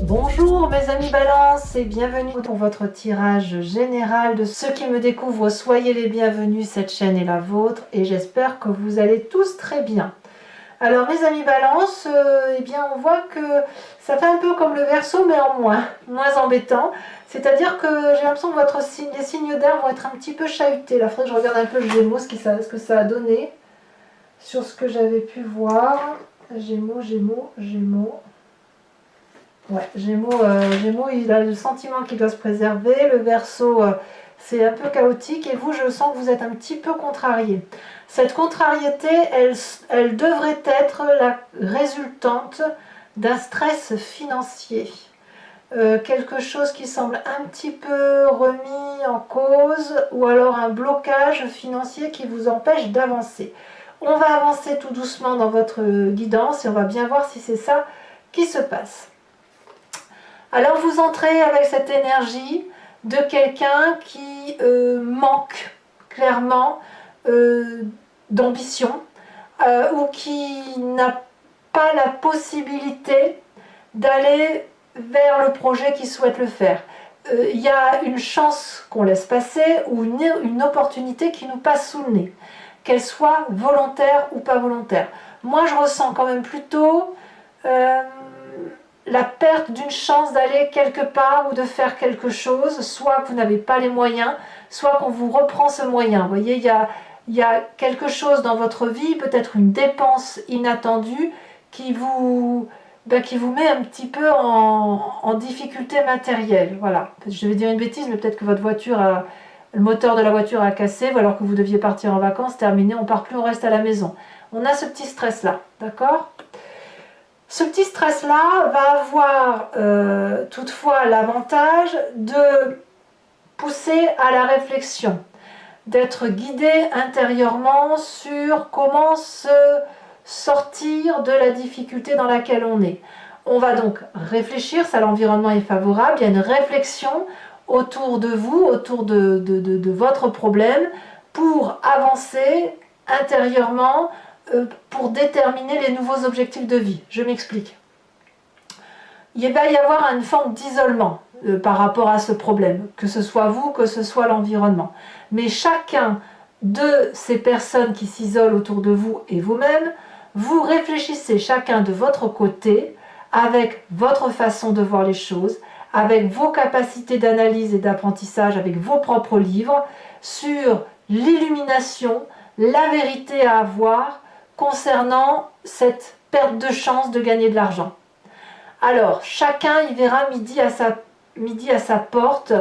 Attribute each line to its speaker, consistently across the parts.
Speaker 1: Bonjour mes amis Balance et bienvenue pour votre tirage général. De ceux qui me découvrent, soyez les bienvenus, cette chaîne est la vôtre et j'espère que vous allez tous très bien. Alors mes amis Balance, eh bien on voit que ça fait un peu comme le Verseau mais en moins embêtant. C'est-à-dire que j'ai l'impression que les signes d'air vont être un petit peu chahutés. Là, il faudrait que je regarde un peu le Gémeaux, ce que ça a donné sur ce que j'avais pu voir. Gémeaux. Ouais, Gémeaux, il a le sentiment qu'il doit se préserver. Le Verseau, c'est un peu chaotique. Et vous, je sens que vous êtes un petit peu contrarié. Cette contrariété, elle devrait être la résultante d'un stress financier. Quelque chose qui semble un petit peu remis en cause ou alors un blocage financier qui vous empêche d'avancer. On va avancer tout doucement dans votre guidance et on va bien voir si c'est ça qui se passe. Alors vous entrez avec cette énergie de quelqu'un qui manque clairement d'ambition ou qui n'a pas la possibilité d'aller vers le projet qu'il souhaite le faire. Il y a une chance qu'on laisse passer ou une opportunité qui nous passe sous le nez, qu'elle soit volontaire ou pas volontaire. Moi je ressens quand même plutôt la perte d'une chance d'aller quelque part ou de faire quelque chose, soit que vous n'avez pas les moyens, soit qu'on vous reprend ce moyen. Vous voyez, il y a quelque chose dans votre vie, peut-être une dépense inattendue qui vous met un petit peu en difficulté matérielle. Voilà. Je vais dire une bêtise, mais peut-être que votre voiture le moteur de la voiture a cassé, ou alors que vous deviez partir en vacances, terminé, on part plus, on reste à la maison. On a ce petit stress-là, d'accord ? Ce petit stress-là va avoir toutefois l'avantage de pousser à la réflexion, d'être guidé intérieurement sur comment se sortir de la difficulté dans laquelle on est. On va donc réfléchir, ça l'environnement est favorable, il y a une réflexion autour de vous, autour de votre problème, pour avancer intérieurement, pour déterminer les nouveaux objectifs de vie. Je m'explique. Il va y avoir une forme d'isolement par rapport à ce problème, que ce soit vous, que ce soit l'environnement. Mais chacun de ces personnes qui s'isolent autour de vous et vous-même, vous réfléchissez chacun de votre côté, avec votre façon de voir les choses, avec vos capacités d'analyse et d'apprentissage, avec vos propres livres, sur l'illumination, la vérité à avoir, concernant cette perte de chance de gagner de l'argent. Alors, chacun y verra midi à sa porte.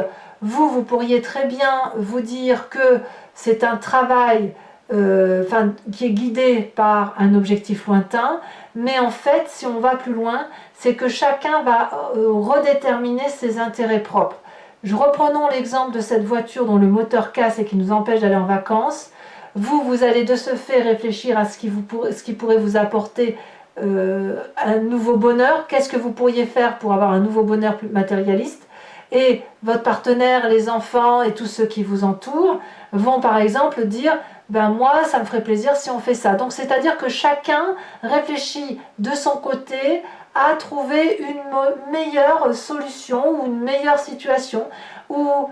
Speaker 1: Vous pourriez très bien vous dire que c'est un travail qui est guidé par un objectif lointain, mais en fait, si on va plus loin, c'est que chacun va redéterminer ses intérêts propres. Reprenons l'exemple de cette voiture dont le moteur casse et qui nous empêche d'aller en vacances. Vous allez de ce fait réfléchir à ce qui pourrait vous apporter un nouveau bonheur. Qu'est-ce que vous pourriez faire pour avoir un nouveau bonheur plus matérialiste? Et votre partenaire, les enfants et tous ceux qui vous entourent vont par exemple dire ben moi ça me ferait plaisir si on fait ça. Donc c'est-à-dire que chacun réfléchit de son côté à trouver une meilleure solution ou une meilleure situation ou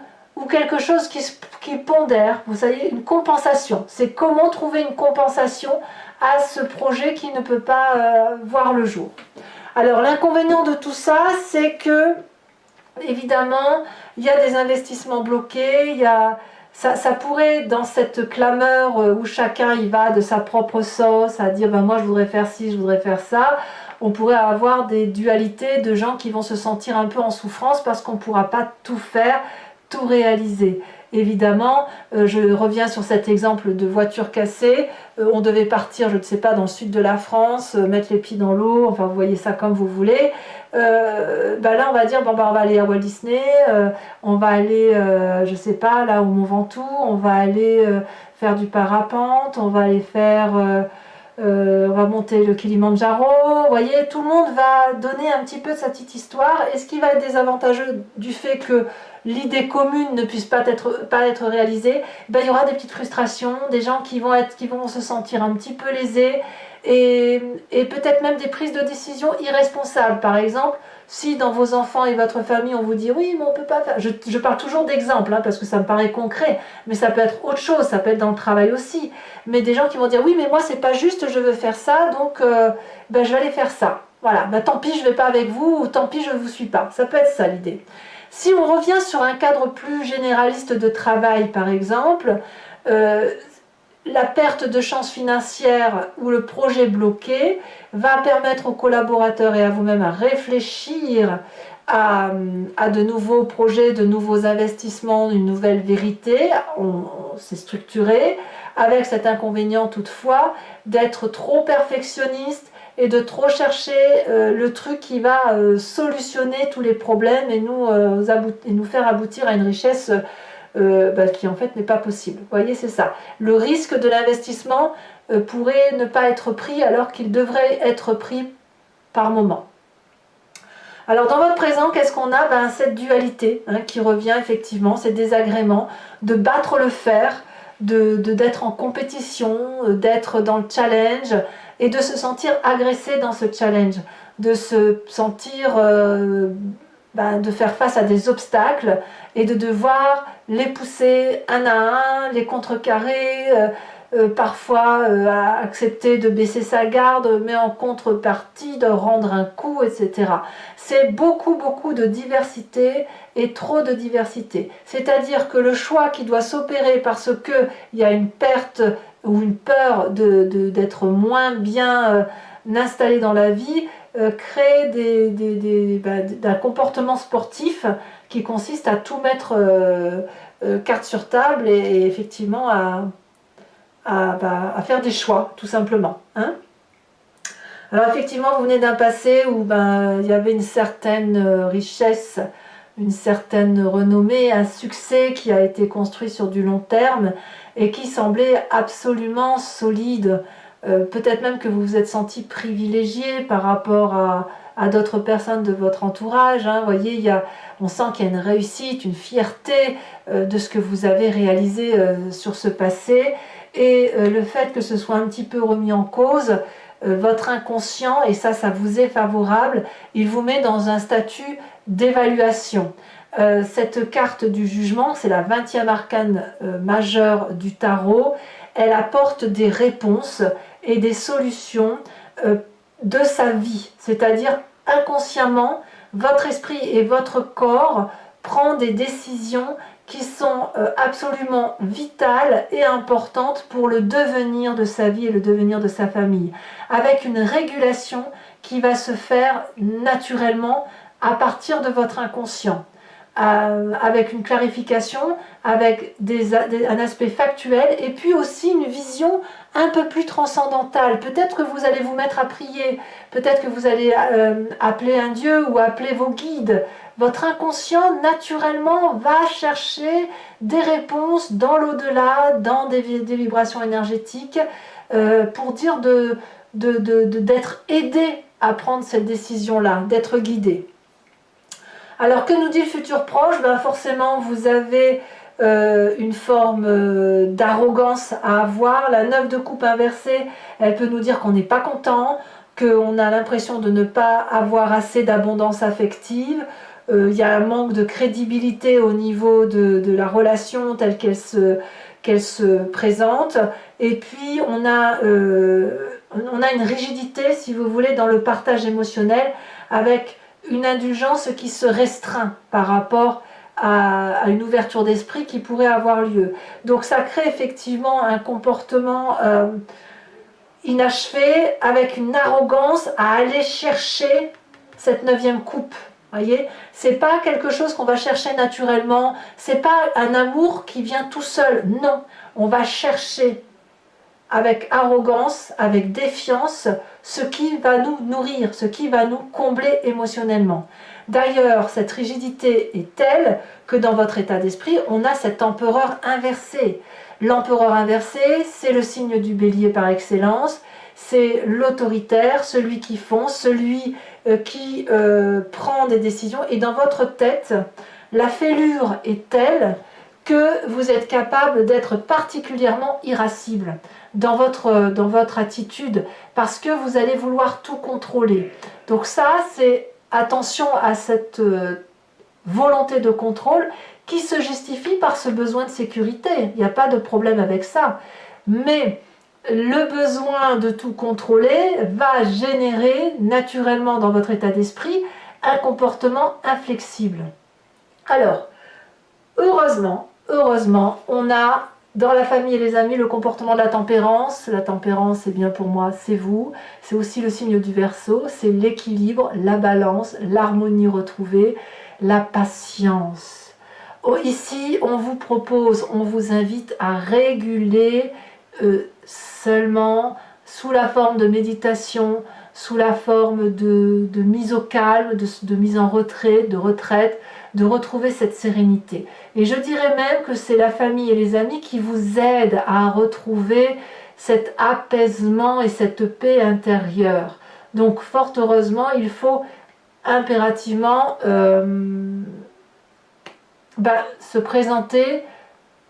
Speaker 1: quelque chose qui pondère, vous savez, une compensation. C'est comment trouver une compensation à ce projet qui ne peut pas voir le jour. Alors l'inconvénient de tout ça, c'est que, évidemment, il y a des investissements bloqués, ça pourrait, dans cette clameur où chacun y va de sa propre sauce, à dire ben moi je voudrais faire ci, je voudrais faire ça, on pourrait avoir des dualités de gens qui vont se sentir un peu en souffrance parce qu'on ne pourra pas tout faire, tout réaliser. Évidemment, je reviens sur cet exemple de voiture cassée, on devait partir, je ne sais pas, dans le sud de la France, mettre les pieds dans l'eau, enfin vous voyez ça comme vous voulez. Là on va dire, bon, on va aller à Walt Disney, on va aller, je sais pas, là au Mont Ventoux, on va aller faire du parapente, on va aller faire... on va monter le Kilimandjaro, vous voyez, tout le monde va donner un petit peu de sa petite histoire. Et ce qui va être désavantageux du fait que l'idée commune ne puisse pas être réalisée, il y aura des petites frustrations, des gens qui vont se sentir un petit peu lésés et peut-être même des prises de décision irresponsables. Par exemple, si dans vos enfants et votre famille, on vous dit oui, mais on ne peut pas faire. Je parle toujours d'exemples, parce que ça me paraît concret, mais ça peut être autre chose, ça peut être dans le travail aussi. Mais des gens qui vont dire oui, mais moi, c'est pas juste, je veux faire ça, donc je vais aller faire ça. Voilà, tant pis, je ne vais pas avec vous, ou tant pis, je ne vous suis pas. Ça peut être ça l'idée. Si on revient sur un cadre plus généraliste de travail, par exemple, la perte de chance financière ou le projet bloqué va permettre aux collaborateurs et à vous-même à réfléchir à de nouveaux projets, de nouveaux investissements, une nouvelle vérité. On s'est structuré avec cet inconvénient toutefois d'être trop perfectionniste et de trop chercher le truc qui va solutionner tous les problèmes et nous faire aboutir à une richesse qui en fait n'est pas possible. Vous voyez, c'est ça. Le risque de l'investissement pourrait ne pas être pris alors qu'il devrait être pris par moment. Alors dans votre présent, qu'est-ce qu'on a? Cette dualité qui revient effectivement, ces désagréments, de battre le fer, d'être en compétition, d'être dans le challenge et de se sentir agressé dans ce challenge, de se sentir de faire face à des obstacles et de devoir les pousser un à un, les contrecarrer, parfois accepter de baisser sa garde, mais en contrepartie de rendre un coup, etc. C'est beaucoup de diversité et trop de diversité. C'est-à-dire que le choix qui doit s'opérer parce qu'il y a une perte ou une peur d'être moins bien installé dans la vie, crée un comportement sportif qui consiste à tout mettre carte sur table et effectivement à faire des choix, tout simplement. Alors effectivement, vous venez d'un passé où il y avait une certaine richesse, une certaine renommée, un succès qui a été construit sur du long terme et qui semblait absolument solide. Peut-être même que vous vous êtes senti privilégié par rapport à d'autres personnes de votre entourage. Vous voyez, on sent qu'il y a une réussite, une fierté de ce que vous avez réalisé sur ce passé. Et le fait que ce soit un petit peu remis en cause, votre inconscient, et ça vous est favorable, il vous met dans un statut d'évaluation. Cette carte du jugement, c'est la 20e arcane majeure du tarot, elle apporte des réponses et des solutions de sa vie, c'est-à-dire inconsciemment, votre esprit et votre corps prend des décisions qui sont absolument vitales et importantes pour le devenir de sa vie et le devenir de sa famille, avec une régulation qui va se faire naturellement à partir de votre inconscient, avec une clarification, avec un aspect factuel et puis aussi une vision un peu plus transcendantale. Peut-être que vous allez vous mettre à prier, peut-être que vous allez appeler un dieu ou appeler vos guides. Votre inconscient naturellement va chercher des réponses dans l'au-delà, dans des vibrations énergétiques pour dire d'être aidé à prendre cette décision-là, d'être guidé. Alors que nous dit le futur proche? Forcément vous avez une forme d'arrogance à avoir. La 9 de coupe inversée, elle peut nous dire qu'on n'est pas content, qu'on a l'impression de ne pas avoir assez d'abondance affective. Il y a un manque de crédibilité au niveau de la relation telle qu'elle se présente. Et puis on a une rigidité, si vous voulez, dans le partage émotionnel, avec une indulgence qui se restreint par rapport à une ouverture d'esprit qui pourrait avoir lieu. Donc ça crée effectivement un comportement inachevé, avec une arrogance à aller chercher cette 9e coupe. Voyez, c'est pas quelque chose qu'on va chercher naturellement, c'est pas un amour qui vient tout seul, non, on va chercher avec arrogance, avec défiance, ce qui va nous nourrir, ce qui va nous combler émotionnellement. D'ailleurs, cette rigidité est telle que dans votre état d'esprit, on a cet empereur inversé. L'empereur inversé, c'est le signe du bélier par excellence, c'est l'autoritaire, celui qui fonce, celui qui prend des décisions. Et dans votre tête, la fêlure est telle que vous êtes capable d'être particulièrement irascible dans votre attitude, parce que vous allez vouloir tout contrôler. Donc ça, c'est attention à cette volonté de contrôle qui se justifie par ce besoin de sécurité. Il n'y a pas de problème avec ça. Mais le besoin de tout contrôler va générer naturellement dans votre état d'esprit un comportement inflexible. Alors, heureusement, on a dans la famille et les amis le comportement de la tempérance. La tempérance, c'est bien pour moi, c'est vous. C'est aussi le signe du Verseau, c'est l'équilibre, la balance, l'harmonie retrouvée, la patience. Oh, ici, on vous propose, on vous invite à réguler seulement sous la forme de méditation, sous la forme de mise au calme, de mise en retrait, de retraite, de retrouver cette sérénité. Et je dirais même que c'est la famille et les amis qui vous aident à retrouver cet apaisement et cette paix intérieure. Donc fort heureusement, il faut impérativement se présenter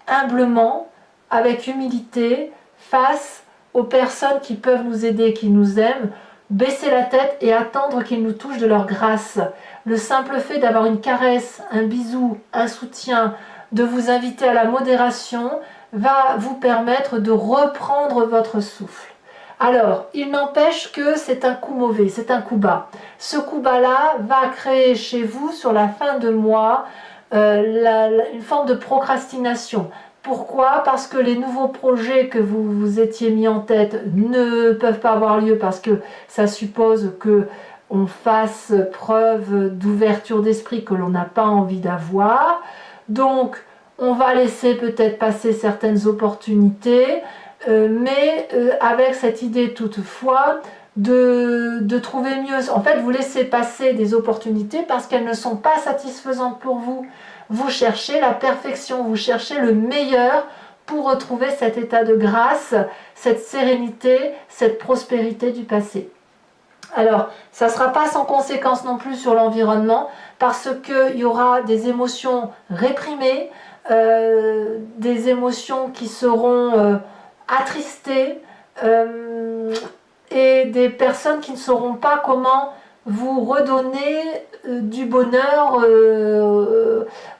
Speaker 1: humblement, avec humilité, face aux personnes qui peuvent nous aider, qui nous aiment, baisser la tête et attendre qu'ils nous touchent de leur grâce. Le simple fait d'avoir une caresse, un bisou, un soutien, de vous inviter à la modération, va vous permettre de reprendre votre souffle. Alors, il n'empêche que c'est un coup mauvais, c'est un coup bas. Ce coup bas-là va créer chez vous, sur la fin de mois, une forme de procrastination. Pourquoi? Parce que les nouveaux projets que vous vous étiez mis en tête ne peuvent pas avoir lieu parce que ça suppose que on fasse preuve d'ouverture d'esprit que l'on n'a pas envie d'avoir. Donc, on va laisser peut-être passer certaines opportunités, mais avec cette idée toutefois de trouver mieux. En fait, vous laissez passer des opportunités parce qu'elles ne sont pas satisfaisantes pour vous. Vous cherchez la perfection, vous cherchez le meilleur pour retrouver cet état de grâce, cette sérénité, cette prospérité du passé. Alors, ça ne sera pas sans conséquence non plus sur l'environnement, parce qu'il y aura des émotions réprimées, des émotions qui seront attristées, et des personnes qui ne sauront pas comment vous redonner du bonheur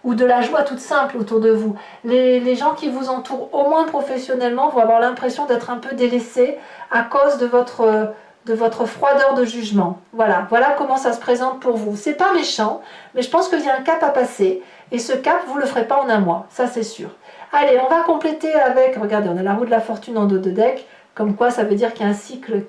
Speaker 1: ou de la joie toute simple autour de vous. Les gens qui vous entourent, au moins professionnellement, vont avoir l'impression d'être un peu délaissés à cause de votre froideur de jugement. Voilà comment ça se présente pour vous. C'est pas méchant, mais je pense qu'il y a un cap à passer, et ce cap, vous le ferez pas en un mois, ça c'est sûr. Allez, on va compléter avec, regardez, on a la roue de la fortune en dos de deck, comme quoi ça veut dire qu'il y a un cycle,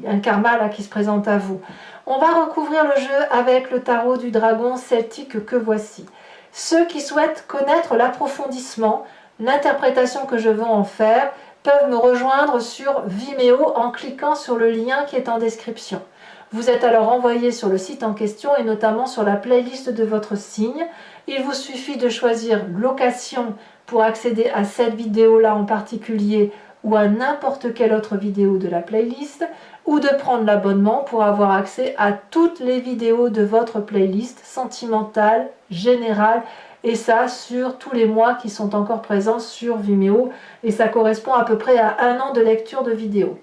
Speaker 1: un karma là, qui se présente à vous. On va recouvrir le jeu avec le tarot du dragon celtique que voici. Ceux qui souhaitent connaître l'approfondissement, l'interprétation que je veux en faire, peuvent me rejoindre sur Vimeo en cliquant sur le lien qui est en description. Vous êtes alors envoyé sur le site en question et notamment sur la playlist de votre signe. Il vous suffit de choisir location pour accéder à cette vidéo-là en particulier ou à n'importe quelle autre vidéo de la playlist, ou de prendre l'abonnement pour avoir accès à toutes les vidéos de votre playlist sentimentale, générale, et ça sur tous les mois qui sont encore présents sur Vimeo, et ça correspond à peu près à 1 an de lecture de vidéos.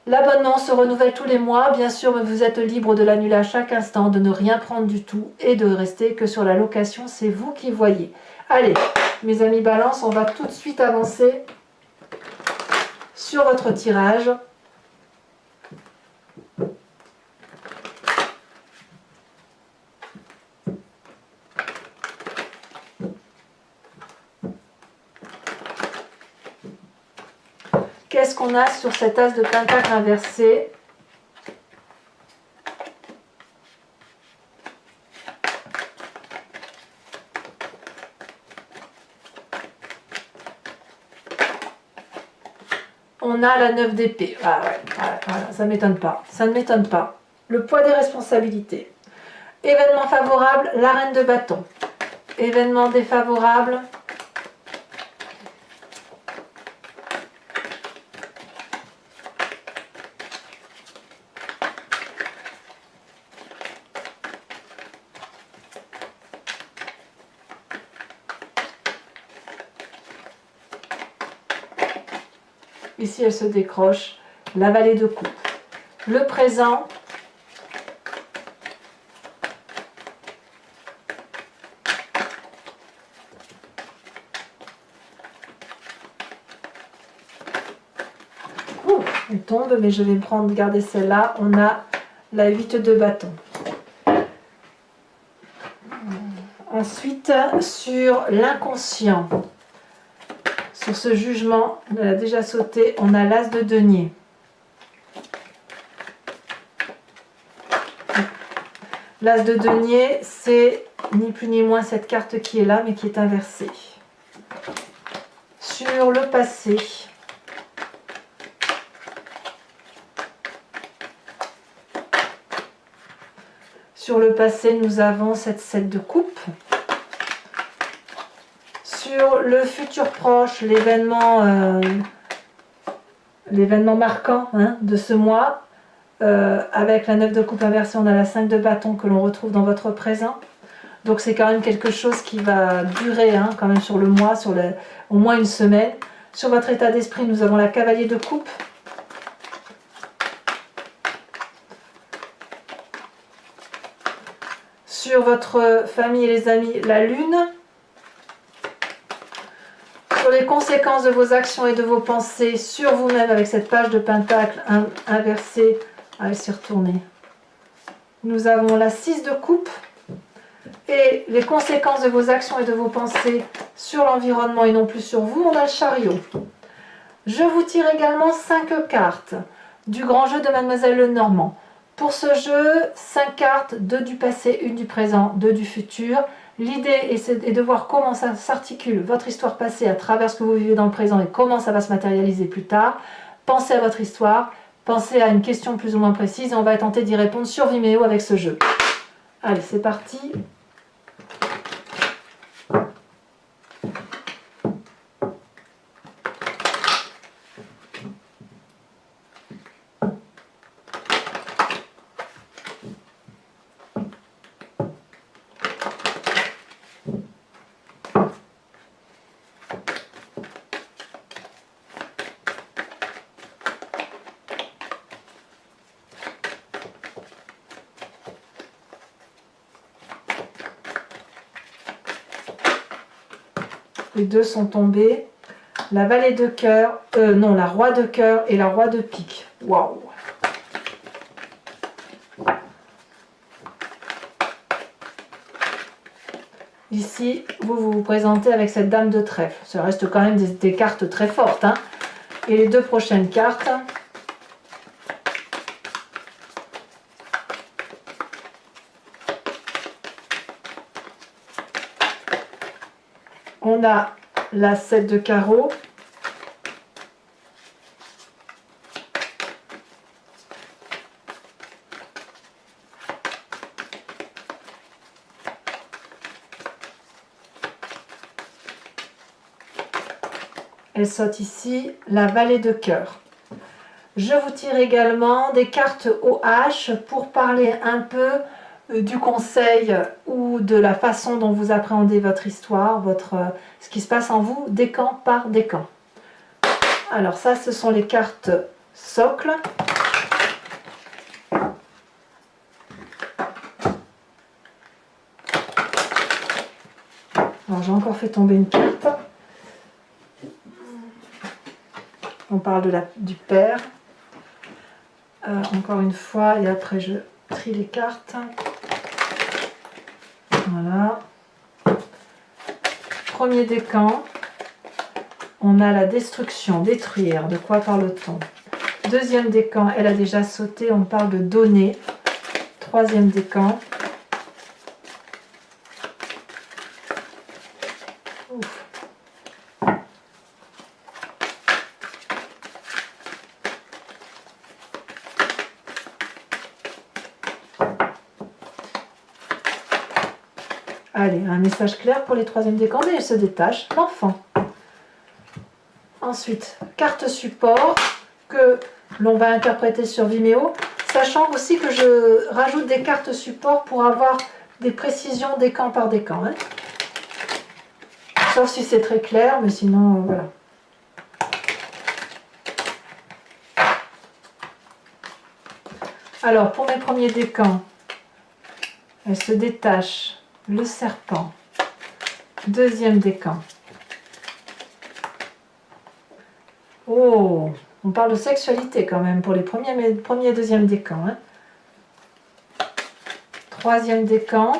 Speaker 1: L'abonnement se renouvelle tous les mois, bien sûr, mais vous êtes libre de l'annuler à chaque instant, de ne rien prendre du tout et de rester que sur la location, c'est vous qui voyez. Allez, mes amis Balance, on va tout de suite avancer sur votre tirage. Qu'est-ce qu'on a sur cet as de pentacle inversé? On a la 9 d'épée. Ah ouais, voilà, ça ne m'étonne pas. Ça ne m'étonne pas. Le poids des responsabilités. Événement favorable, la reine de bâton. Événement défavorable, ici elle se décroche, la vallée de coupe. Le présent, elle tombe, mais je vais garder celle-là. On a la 8 de bâton. Ensuite, sur l'inconscient, sur ce jugement, on a déjà sauté, on a l'as de denier. L'as de denier, c'est ni plus ni moins cette carte qui est là, mais qui est inversée. Sur le passé, nous avons cette 7 de coupe. Sur le futur proche, l'événement marquant de ce mois, avec la 9 de coupe inversée, on a la 5 de bâton que l'on retrouve dans votre présent. Donc c'est quand même quelque chose qui va durer quand même sur le mois, au moins une semaine. Sur votre état d'esprit, nous avons la cavalier de coupe. Sur votre famille et les amis, la lune. Sur les conséquences de vos actions et de vos pensées sur vous-même avec cette page de pentacle inversée. Allez, s'y retourner. Nous avons la 6 de coupe. Et les conséquences de vos actions et de vos pensées sur l'environnement et non plus sur vous, on a le chariot. Je vous tire également 5 cartes du grand jeu de Mademoiselle Lenormand. Pour ce jeu, 5 cartes, 2 du passé, 1 du présent, 2 du futur. L'idée est de voir comment ça s'articule, votre histoire passée, à travers ce que vous vivez dans le présent et comment ça va se matérialiser plus tard. Pensez à votre histoire, pensez à une question plus ou moins précise et on va tenter d'y répondre sur Vimeo avec ce jeu. Allez, c'est parti. Les deux sont tombés. La vallée de cœur, non, la roi de cœur et la roi de pique. Waouh! Ici, vous présentez avec cette dame de trèfle. Ça reste quand même des cartes très fortes. Et les deux prochaines cartes. On a la 7 de carreau. Elle saute ici, la vallée de cœur. Je vous tire également des cartes OH pour parler un peu du conseil ou de la façon dont vous appréhendez votre histoire, ce qui se passe en vous, décan par décan. Alors ça, ce sont les cartes socles. Alors j'ai encore fait tomber une carte. On parle du père. Encore une fois, et après je trie les cartes. Voilà. Premier décan, on a la destruction, détruire. De quoi parle-t-on? Deuxième décan, elle a déjà sauté, on parle de donner. Troisième décan. Ouf. Allez, un message clair pour les troisièmes décans, mais elle se détache, l'enfant. Ensuite, carte support que l'on va interpréter sur Vimeo, sachant aussi que je rajoute des cartes support pour avoir des précisions décan par décan. Sauf si c'est très clair, mais sinon, voilà. Alors, pour mes premiers décans, elle se détache, le serpent. Deuxième décan. Oh, on parle de sexualité quand même pour les premiers et deuxième décans. Hein. Troisième décan.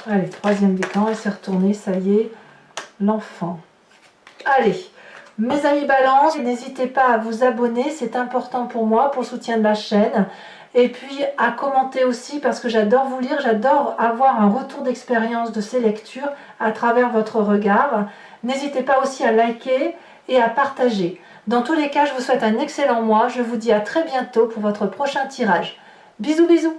Speaker 1: Allez, troisième décan, elle s'est retournée, ça y est, l'enfant. Allez, mes amis Balance, n'hésitez pas à vous abonner, c'est important pour moi, pour le soutien de la chaîne. Et puis à commenter aussi, parce que j'adore vous lire, j'adore avoir un retour d'expérience de ces lectures à travers votre regard. N'hésitez pas aussi à liker et à partager. Dans tous les cas, je vous souhaite un excellent mois. Je vous dis à très bientôt pour votre prochain tirage. Bisous, bisous!